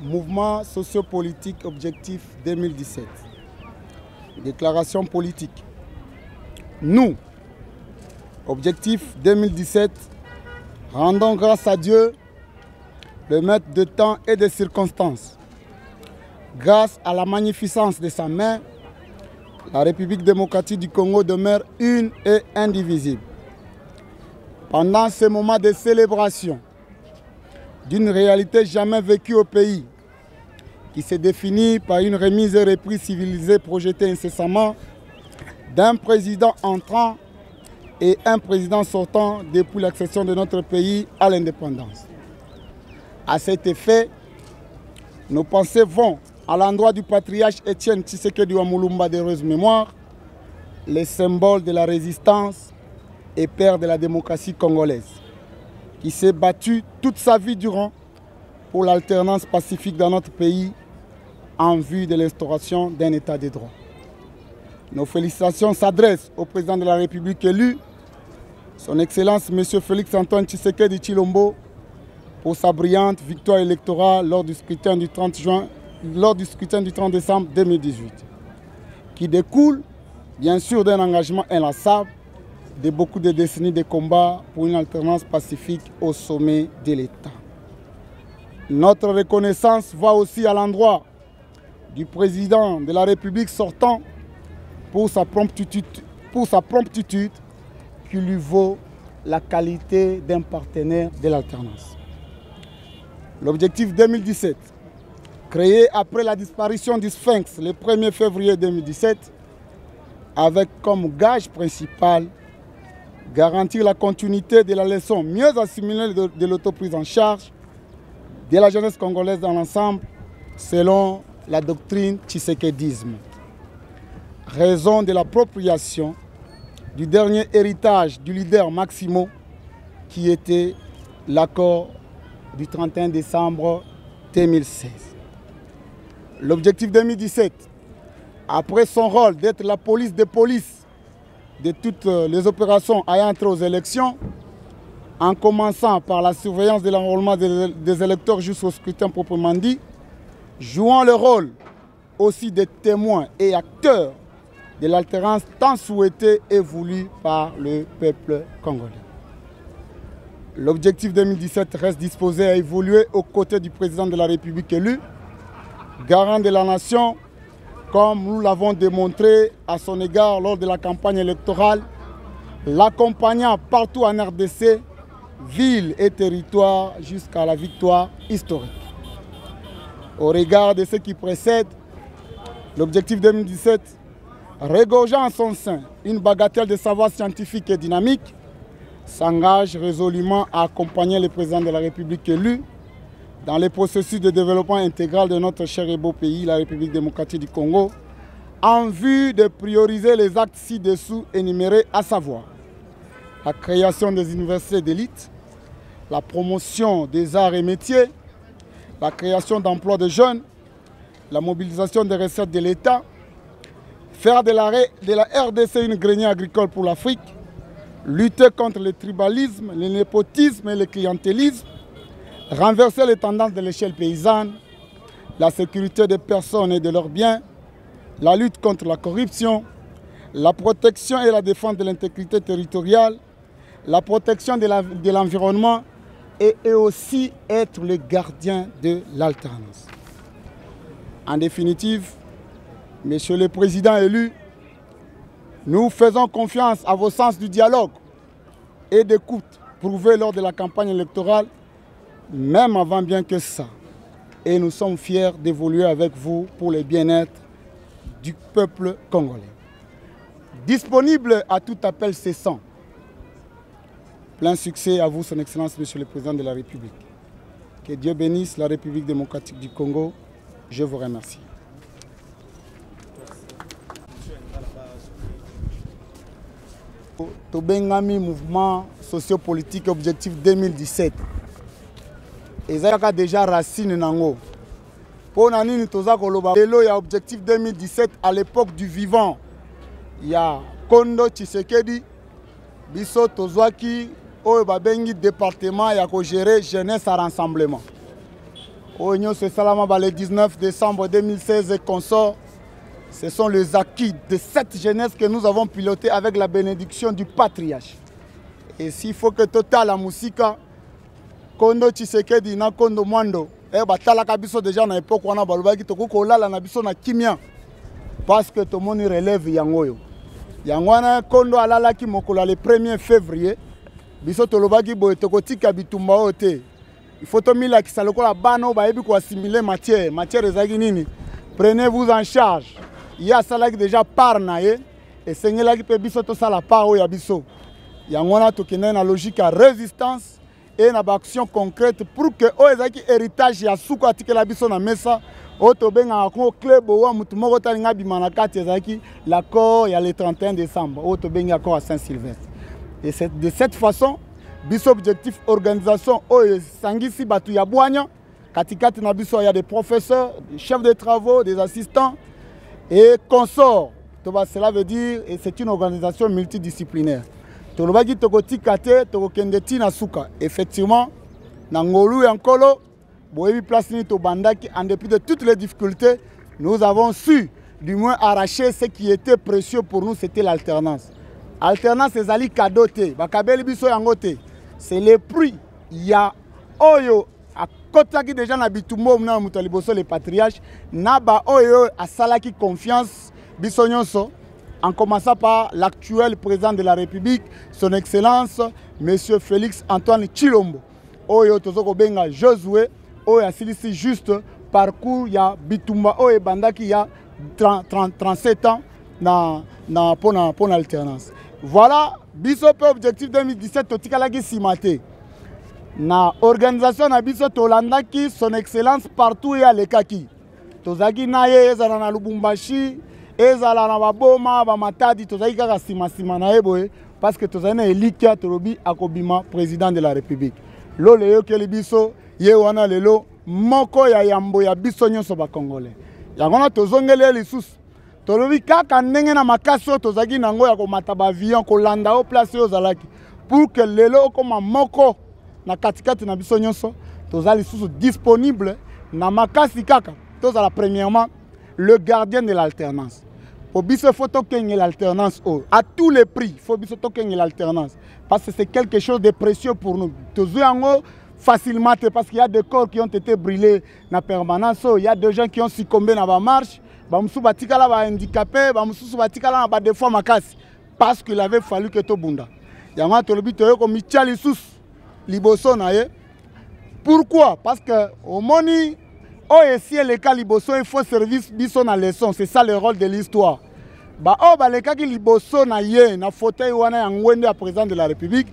Mouvement sociopolitique objectif 2017. Déclaration politique. Nous, objectif 2017, rendons grâce à Dieu, le maître de temps et de circonstances. Grâce à la magnificence de sa main, la République démocratique du Congo demeure une et indivisible. Pendant ce moment de célébration d'une réalité jamais vécue au pays, qui se définit par une remise et reprise civilisée projetée incessamment d'un président entrant et un président sortant depuis l'accession de notre pays à l'indépendance. À cet effet, nos pensées vont à l'endroit du patriarche Étienne Tshisekedi Wamulumba d'heureuse mémoire, le symbole de la résistance et père de la démocratie congolaise, qui s'est battu toute sa vie durant pour l'alternance pacifique dans notre pays en vue de l'instauration d'un état de droit. Nos félicitations s'adressent au président de la République élu, son Excellence M. Félix Antoine Tshisekedi Tshilombo, pour sa brillante victoire électorale lors du scrutin du 30 décembre 2018, qui découle bien sûr d'un engagement inlassable de beaucoup de décennies de combat pour une alternance pacifique au sommet de l'État. Notre reconnaissance va aussi à l'endroit du président de la République sortant pour sa promptitude qui lui vaut la qualité d'un partenaire de l'alternance. L'objectif 2017, créé après la disparition du Sphinx le 1er février 2017, avec comme gage principal garantir la continuité de la leçon mieux assimilée de l'autoprise en charge de la jeunesse congolaise dans l'ensemble selon la doctrine tshisekédisme. Raison de l'appropriation du dernier héritage du leader Maximo qui était l'accord du 31 décembre 2016. L'objectif 2017, après son rôle d'être la police des polices de toutes les opérations ayant trait aux élections, en commençant par la surveillance de l'enrôlement des électeurs jusqu'au scrutin proprement dit, jouant le rôle aussi de témoins et acteurs de l'alternance tant souhaitée et voulue par le peuple congolais. L'objectif 2017 reste disposé à évoluer aux côtés du président de la République élu, garant de la nation, comme nous l'avons démontré à son égard lors de la campagne électorale, l'accompagnant partout en RDC, ville et territoire, jusqu'à la victoire historique. Au regard de ce qui précède, l'objectif 2017, regorgeant en son sein une bagatelle de savoir scientifique et dynamique, s'engage résolument à accompagner le président de la République élu dans le processus de développement intégral de notre cher et beau pays, la République démocratique du Congo, en vue de prioriser les actes ci-dessous énumérés, à savoir la création des universités d'élite, la promotion des arts et métiers, la création d'emplois de jeunes, la mobilisation des recettes de l'État, faire de la RDC une grenier agricole pour l'Afrique, lutter contre le tribalisme, le népotisme et le clientélisme, renverser les tendances de l'échelle paysanne, la sécurité des personnes et de leurs biens, la lutte contre la corruption, la protection et la défense de l'intégrité territoriale, la protection de l'environnement et aussi être le gardien de l'alternance. En définitive, Monsieur le Président élu, nous faisons confiance à vos sens du dialogue et d'écoute prouvés lors de la campagne électorale, même avant bien que ça. Et nous sommes fiers d'évoluer avec vous pour le bien-être du peuple congolais. Disponible à tout appel cessant. Plein succès à vous, Son Excellence, Monsieur le Président de la République. Que Dieu bénisse la République démocratique du Congo. Je vous remercie. Tobengami mouvement sociopolitique objectif 2017. Et ça a déjà racine nango. Pour nani toza koloba lelo ya objectif 2017 à l'époque du vivant. Il y a Kondo Tshisekedi biso tozwaki oyo babengi département ya ko gérer jeunesse à rassemblement. Oignon c'est Salama le 19 décembre 2016 et consort. Ce sont les acquis de cette jeunesse que nous avons piloté avec la bénédiction du patriarche. Et s'il faut que Total la musique, Kondo Tshisekedi na Kondo Mwando, batala kabiso déjà na époque wana balobaki toko lala na biso na kimia parce que tout le monde relève yangoyo. Yangwana Kondo alala ki mokolo le 1er février. Biso tolobaki boye toko tika bitumba ote. Il faut que mila ki salokola bano ba yebi ko assimiler matière ezaki nini. Prenez-vous en charge. Il y a ça là qui déjà par naé et seigneur là qui peut biso to ça la part ya biso. Yangwana to kena na logique à résistance et na action concrète pour que o ezaki héritage ya suko atike la biso na mesa o to benga ko club o mutu moko talinga bimana kati ezaki l'accord ya le 31 décembre o to benga accord à Saint-Sylvestre. Et c'est de cette façon biso objectif organisation o sangisi batu ya bwanya katikati na biso ya des professeurs, des chefs de travaux, des assistants et consorts. Cela veut dire et c'est une organisation multidisciplinaire. Tolobaki tokoti kate tokokendeti na suka. Effectivement, na ngolu ya nkolo boyebi place ni to bandaki en dépit de toutes les difficultés, nous avons su du moins arracher ce qui était précieux pour nous, c'était l'alternance. Alternance ezali cadeau te, bakabeli biso yango te. C'est le prix ya oyo akotaki déjà na bitumbo na mutaliboso les patriarches na ba oyo asalaki confiance biso nyonso. En commençant par l'actuel président de la République, son Excellence, M. Félix Antoine Tshilombo. Oyo tozoko benga Josué, oyo asilisi juste parcours ya bitumba oyo bandaki ya 37 ans pour l'alternance. Voilà, biso pe objectif 2017 totikalaki simate. Na organisation na biso tolandaki son Excellence partout ya lekaki. Tozaki naye ezala na Lubumbashi. Ezala na baboma ba matadi tozali kaka sima na eboye parce que tozali na elikia tolobi akobima président de la République. Lole yo keli biso ye wana lelo moko ya yambo ya biso nyonso ba congolais. Yango na tozongele lisusu. Tolobi kaka ndenge na makasi o tozaki nango ya komata ba avion kolanda o place yo zalaki pour que lelo okoma moko na katikati na biso nyonso tozali lisusu disponible na makasi kaka. Tozala premièrement le gardien de l'alternance. Pour biso faut qu'il l'alternance à tous les prix. Faut biso qu'il l'alternance parce que c'est quelque chose de précieux pour nous. Toujours facilement parce qu'il y a des corps qui ont été brûlés na permanence. Il y a des gens qui ont succombé dans la marche. Bamusu batikala ba handicapé, bamusu batikala na ba des fois makasi parce qu'il avait fallu que to bunda. Yanga to lobi to ko michali sus liboso na ye. Pourquoi? Parce que au moni oh, et si les cas liboso, il faut servir biso na leçon. C'est ça le rôle de l'histoire. Bah oh, bah les cas qui liboso na ye, na fauteuil wana ya ngwende à président de la République,